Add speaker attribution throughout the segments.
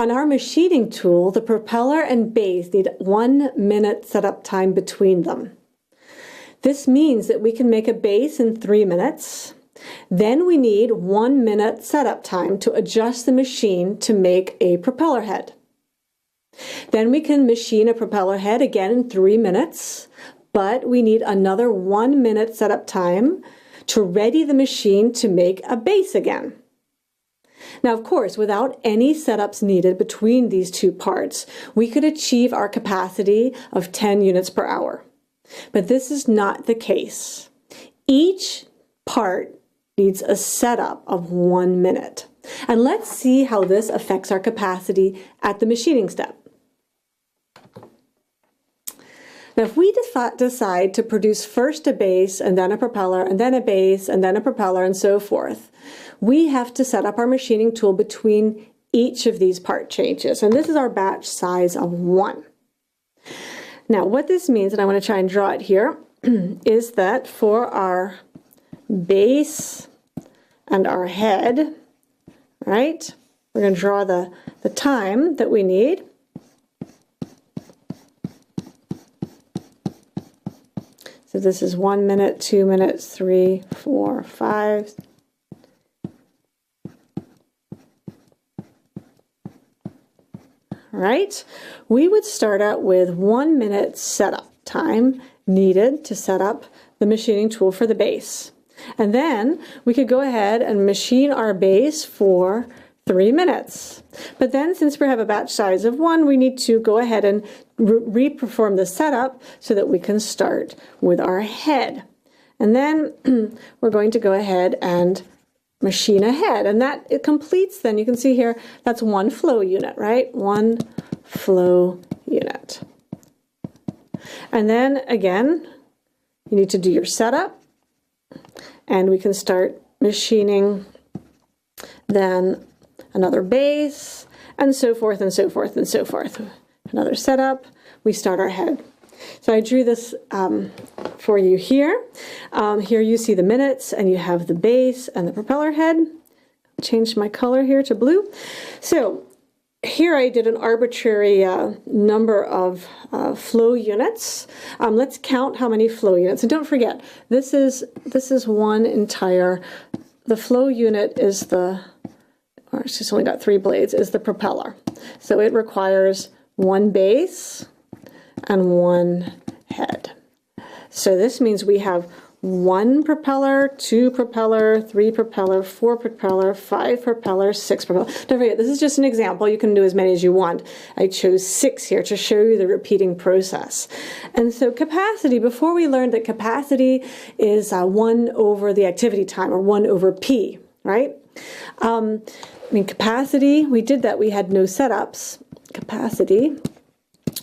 Speaker 1: On our machining tool, the propeller and base need 1 minute setup time between them. This means that we can make a base in 3 minutes. Then we need 1 minute setup time to adjust the machine to make a propeller head. Then we can machine a propeller head again in 3 minutes, but we need another 1 minute setup time to ready the machine to make a base again. Now, of course, without any setups needed between these two parts, we could achieve our capacity of 10 units per hour. But this is not the case. Each part needs a setup of 1 minute. And let's see how this affects our capacity at the machining step. Now, if we decide to produce first a base and then a propeller and then a base and then a propeller and so forth, we have to set up our machining tool between each of these part changes. And this is our batch size of 1. Now, what this means, and I want to try and draw it here, is that for our base and our head, right, we're going to draw the time that we need. So this is 1 minute, 2 minutes, 3, 4, 5. Right? We would start out with 1 minute setup time needed to set up the machining tool for the base. And then we could go ahead and machine our base for 3 minutes. But then since we have a batch size of 1, we need to go ahead and re-perform the setup so that we can start with our head. And then we're going to go ahead and machine a head. And that it completes, then you can see here, that's 1 flow unit, right? 1 flow unit. And then again, you need to do your setup. And we can start machining then another base, and so forth and so forth and so forth. Another setup, we start our head. So I drew this for you here. Here you see the minutes, and you have the base and the propeller head. Changed my color here to blue. So here I did an arbitrary number of flow units. Let's count how many flow units. And don't forget, this is one entire. The flow unit is or it's just only got 3 blades, is the propeller. So it requires 1 base and 1 head. So this means we have 1 propeller, 2 propeller, 3 propeller, 4 propeller, 5 propeller, 6 propeller. Don't forget, this is just an example. You can do as many as you want. I chose 6 here to show you the repeating process. And so capacity, before we learned that capacity is 1 over the activity time, or 1 over P, right? Capacity, we did that. We had no setups. Capacity,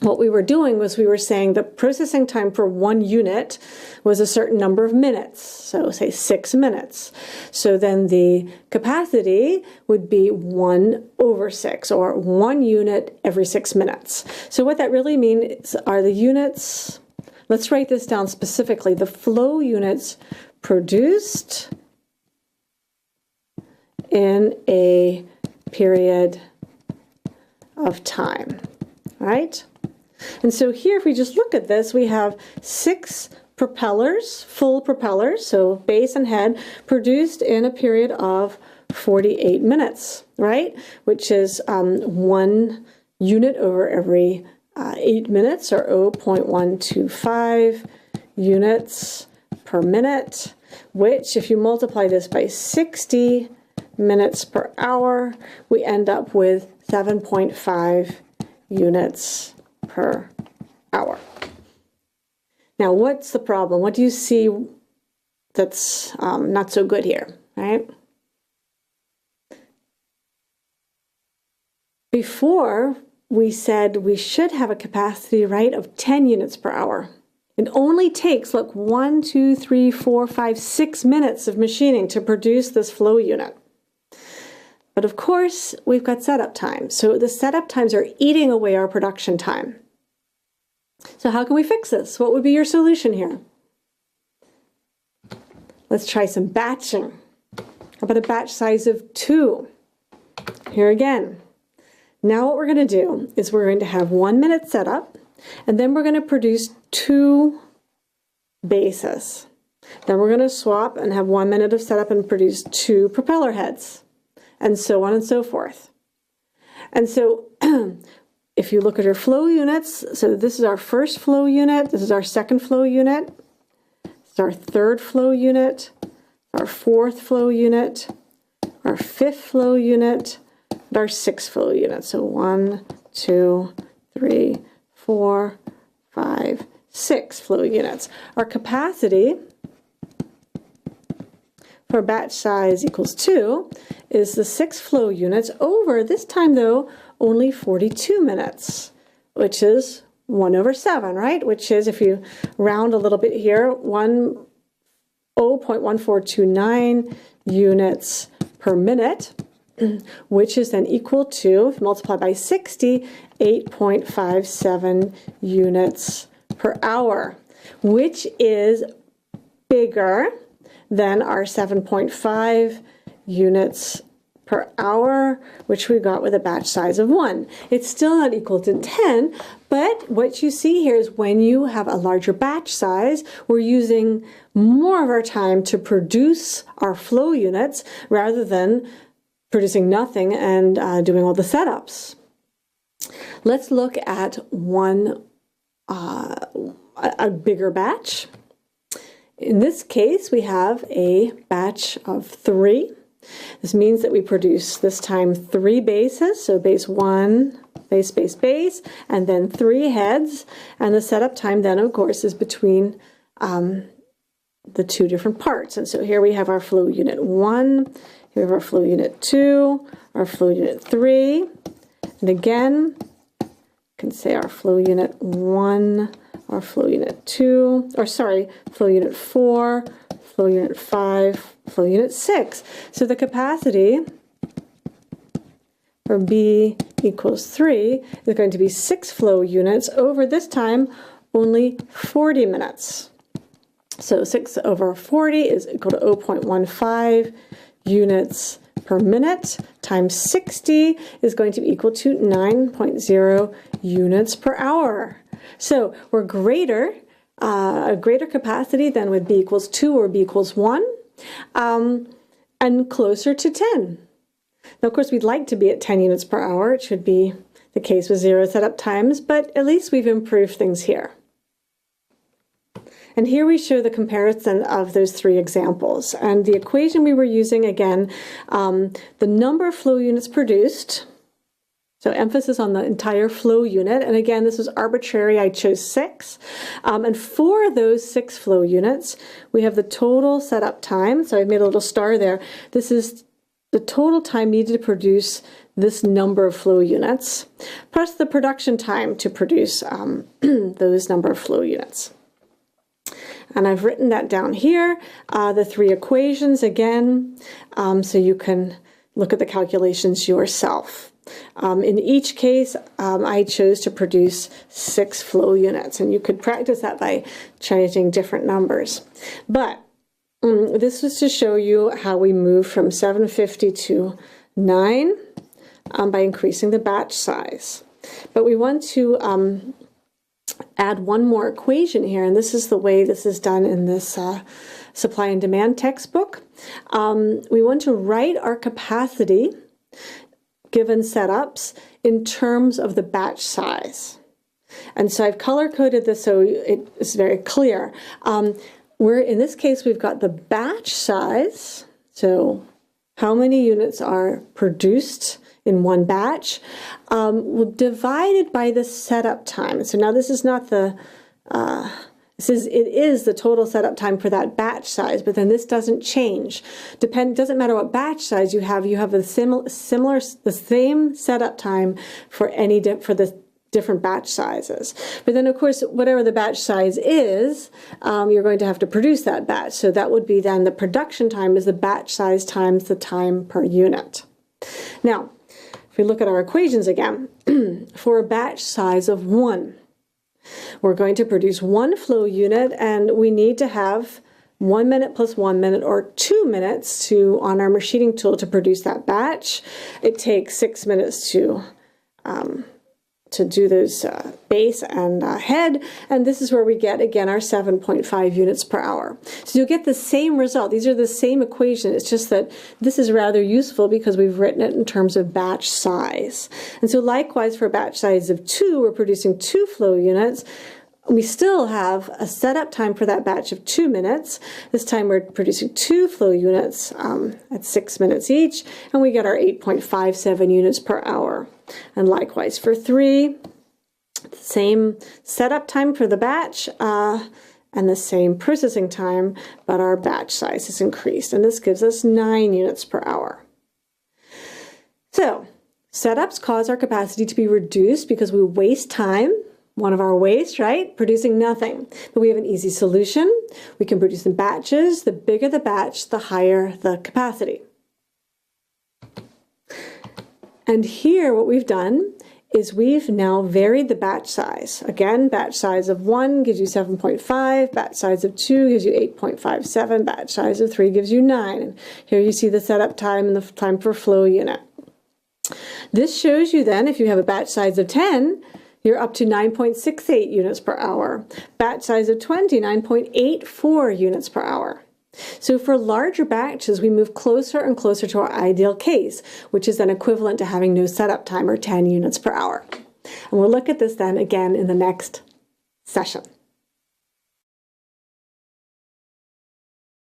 Speaker 1: what we were doing was we were saying the processing time for 1 unit was a certain number of minutes. So say 6 minutes. So then the capacity would be 1 over 6, or 1 unit every 6 minutes. So what that really means are the units, let's write this down specifically, the flow units produced in a period of time, right? And so here, if we just look at this, we have 6 propellers, full propellers, so base and head, produced in a period of 48 minutes, right? Which is 1 unit over every 8 minutes, or 0.125 units per minute, which if you multiply this by 60 minutes per hour, we end up with 7.5 units per hour. Now, what's the problem? What do you see that's not so good here, right? Before, we said we should have a capacity, right, of 10 units per hour. It only takes, look, 1, 2, 3, 4, 5, 6 minutes of machining to produce this flow unit. But of course, we've got setup time. So the setup times are eating away our production time. So how can we fix this? What would be your solution here? Let's try some batching. How about a batch size of 2? Here again. Now what we're going to do is we're going to have 1 minute setup, and then we're going to produce 2 bases. Then we're going to swap and have 1 minute of setup and produce 2 propeller heads, and so on and so forth. And so if you look at our flow units, so this is our first flow unit, this is our second flow unit, this is our third flow unit, our fourth flow unit, our fifth flow unit, and our sixth flow unit. So 1, 2, 3, 4, 5, 6 flow units. Our capacity for batch size equals 2 is the 6 flow units over, this time though, only 42 minutes, which is 1/7, right? Which is, if you round a little bit here, 0.1429 units per minute, which is then equal to, if you multiply by 60, 8.57 units per hour, which is bigger than our 7.5 units per hour, which we got with a batch size of 1. It's still not equal to 10, but what you see here is when you have a larger batch size, we're using more of our time to produce our flow units rather than producing nothing and doing all the setups. Let's look at a bigger batch. In this case, we have a batch of 3. This means that we produce this time 3 bases, so base 1, base, base, base, and then 3 heads. And the setup time then, of course, is between the 2 different parts. And so here we have our flow unit 1, here we have our flow unit 2, our flow unit 3, and again, you can say our flow unit 1, our flow unit 2, or sorry, flow unit 4, flow unit 5, flow unit 6. So the capacity for B equals 3 is going to be 6 flow units over, this time, only 40 minutes. So 6 over 40 is equal to 0.15 units per minute times 60 is going to be equal to 9.0 units per hour. So we're a greater capacity than with B equals 2 or B equals 1, and closer to 10. Now, of course, we'd like to be at 10 units per hour. It should be the case with 0 setup times, but at least we've improved things here. And here we show the comparison of those 3 examples. And the equation we were using, again, the number of flow units produced, so emphasis on the entire flow unit. And again, this was arbitrary. I chose 6. And for those 6 flow units, we have the total setup time. So I made a little star there. This is the total time needed to produce this number of flow units, plus the production time to produce those number of flow units. And I've written that down here, the 3 equations again, so you can look at the calculations yourself. In each case, I chose to produce 6 flow units, and you could practice that by changing different numbers. But this was to show you how we move from 750 to 9 by increasing the batch size. But we want to add one more equation here, and this is the way this is done in this supply and demand textbook. We want to write our capacity given setups in terms of the batch size. And so I've color-coded this so it is very clear. In this case, we've got the batch size, so how many units are produced in one batch, divided by the setup time. So now this is not the, it is the total setup time for that batch size, but then this doesn't change. Doesn't matter what batch size you have the same setup time for the different batch sizes. But then, of course, whatever the batch size is, you're going to have to produce that batch. So that would be then the production time is the batch size times the time per unit. Now, if we look at our equations again, for a batch size of 1, we're going to produce 1 flow unit, and we need to have 1 minute plus 1 minute or 2 minutes on our machining tool to produce that batch. It takes 6 minutes to to do those base and head, and this is where we get again our 7.5 units per hour. So you'll get the same result. These are the same equation. It's just that this is rather useful because we've written it in terms of batch size. And so likewise for a batch size of 2, we're producing 2 flow units. We still have a setup time for that batch of 2 minutes. This time we're producing 2 flow units at 6 minutes each, and we get our 8.57 units per hour. And likewise for 3, same setup time for the batch and the same processing time, but our batch size is increased, and this gives us 9 units per hour. So setups cause our capacity to be reduced because we waste time. One of our waste, right? Producing nothing. But we have an easy solution. We can produce in batches. The bigger the batch, the higher the capacity. And here what we've done is we've now varied the batch size. Again, batch size of 1 gives you 7.5, batch size of 2 gives you 8.57, batch size of 3 gives you 9. And here you see the setup time and the time per flow unit. This shows you then if you have a batch size of 10, you're up to 9.68 units per hour. Batch size of 20, 9.84 units per hour. So for larger batches, we move closer and closer to our ideal case, which is then equivalent to having no setup time or 10 units per hour. And we'll look at this then again in the next session.